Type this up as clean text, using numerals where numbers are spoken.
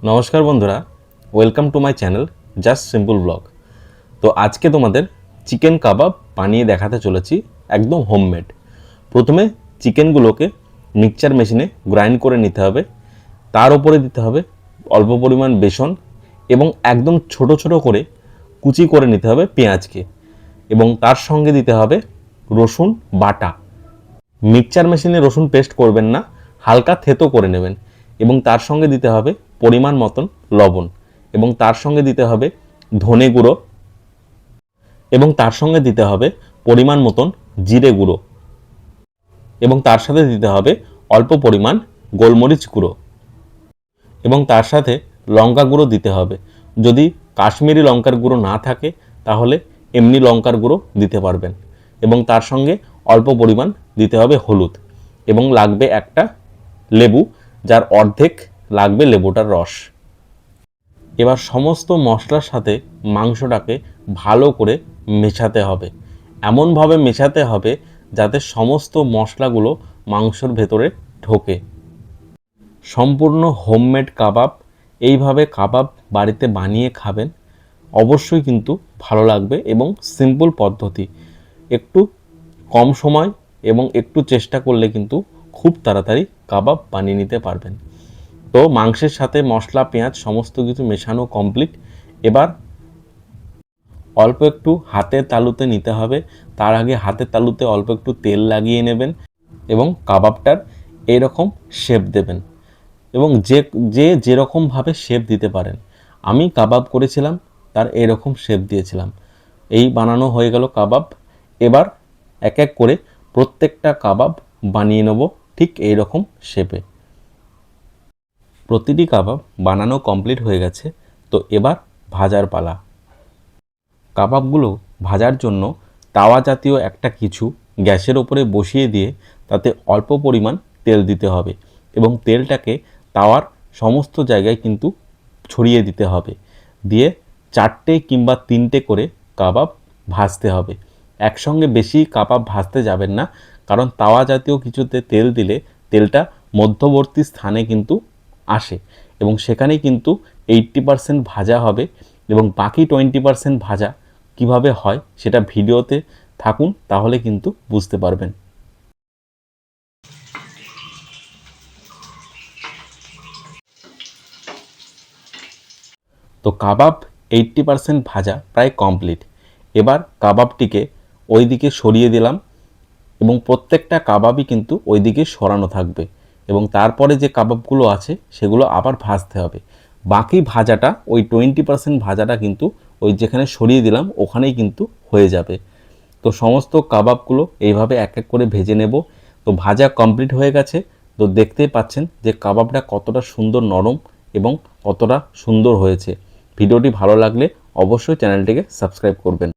নমস্কার বন্ধুরা, welcome to my channel just simple blog. তো আজকে তোমাদের চিকেন কাবাব বানিয়ে দেখাতে চলেছি, একদম হোমমেড। প্রথমে চিকেনগুলোকে মিক্সচার মেশিনে গ্রাইন্ড করে নিতে হবে। তার উপরে দিতে হবে অল্প পরিমাণ বেসন এবং একদম ছোট ছোট করে কুচি করে নিতে হবে পেঁয়াজকে, এবং তার সঙ্গে দিতে হবে রসুন বাটা। মিক্সচার মেশিনে রসুন পেস্ট করবেন না, হালকা থেতো করে নেবেন। এবং তার সঙ্গে দিতে হবে পরিমাণ মতন লবণ, এবং তার সঙ্গে দিতে হবে ধনে গুঁড়ো, এবং তার সঙ্গে দিতে হবে পরিমাণ মতন জিরে গুঁড়ো, এবং তার সাথে দিতে হবে অল্প পরিমাণ গোলমরিচ গুঁড়ো, এবং তার সাথে লঙ্কা গুঁড়ো দিতে হবে। যদি কাশ্মীরি লঙ্কার গুঁড়ো না থাকে তাহলে এমনি লঙ্কার গুঁড়ো দিতে পারবেন। এবং তার সঙ্গে অল্প পরিমাণ দিতে হবে হলুদ, এবং লাগবে একটা লেবু, যার অর্ধেক লাগবে লেবুটার রস। এবার সমস্ত মশলার সাথে মাংসটাকে ভালো করে মেশাতে হবে। এমনভাবে মেশাতে হবে যাতে সমস্ত মশলাগুলো মাংসর ভেতরে ঢোকে। সম্পূর্ণ হোমমেড কাবাব। এইভাবে কাবাব বাড়িতে বানিয়ে খাবেন, অবশ্যই কিন্তু ভালো লাগবে। এবং সিম্পল পদ্ধতি, একটু কম সময় এবং একটু চেষ্টা করলে কিন্তু খুব তাড়াতাড়ি কাবাব বানিয়ে নিতে পারবেন। তো মাংসের সাথে মশলা পেঁয়াজ সমস্ত কিছু মেশানো কমপ্লিট। এবার অল্প একটু হাতের তালুতে নিতে হবে। তার আগে হাতের তালুতে অল্প একটু তেল লাগিয়ে নেবেন এবং কাবাবটার এরকম শেপ দেবেন। এবং যে যে যেরকমভাবে শেপ দিতে পারেন। আমি কাবাব করেছিলাম, তার এরকম শেপ দিয়েছিলাম। এই বানানো হয়ে গেল কাবাব। এবার এক এক করে প্রত্যেকটা কাবাব বানিয়ে নেব ঠিক এই রকম শেপে। প্রতিটি কাবাব বানানো কমপ্লিট হয়ে গেছে। তো এবার ভাজার পালা। কাবাবগুলো ভাজার জন্য তাওয়া জাতীয় একটা কিছু গ্যাসের ওপরে বসিয়ে দিয়ে তাতে অল্প পরিমাণ তেল দিতে হবে, এবং তেলটাকে তাওয়ার সমস্ত জায়গায় কিন্তু ছড়িয়ে দিতে হবে। দিয়ে 4টে কিংবা 3টে করে কাবাব ভাজতে হবে। একসঙ্গে বেশি কাবাব ভাজতে যাবেন না, কারণ তাওয়া জাতীয় কিছুতে তেল দিলে তেলটা মধ্যবর্তী স্থানে কিন্তু আসে, এবং সেখানেই কিন্তু 80% ভাজা হবে। এবং বাকি 20% ভাজা কিভাবে হয় সেটা ভিডিওতে থাকুন, তাহলে কিন্তু বুঝতে পারবেন। তো কাবাব 80% ভাজা প্রায় কমপ্লিট। এবার কাবাবটিকে ওই দিকে সরিয়ে দিলাম, এবং প্রত্যেকটা কাবাবই কিন্তু ওই দিকে সরানো থাকবে। এবং তারপরে যে কাবাবগুলো আছে সেগুলো আবার ভাজতে হবে। বাকি ভাজাটা ওই 20% ভাজাটা কিন্তু ওই যেখানে সরিয়ে দিলাম ওখানেই কিন্তু হয়ে যাবে। তো সমস্ত কাবাবগুলো এইভাবে এক এক করে ভেজে নেব। তো ভাজা কমপ্লিট হয়ে গেছে। তো দেখতেই পাচ্ছেন যে কাবাবটা কতটা সুন্দর নরম এবং কতটা সুন্দর হয়েছে। ভিডিওটি ভালো লাগলে অবশ্যই চ্যানেলটিকে সাবস্ক্রাইব করবেন।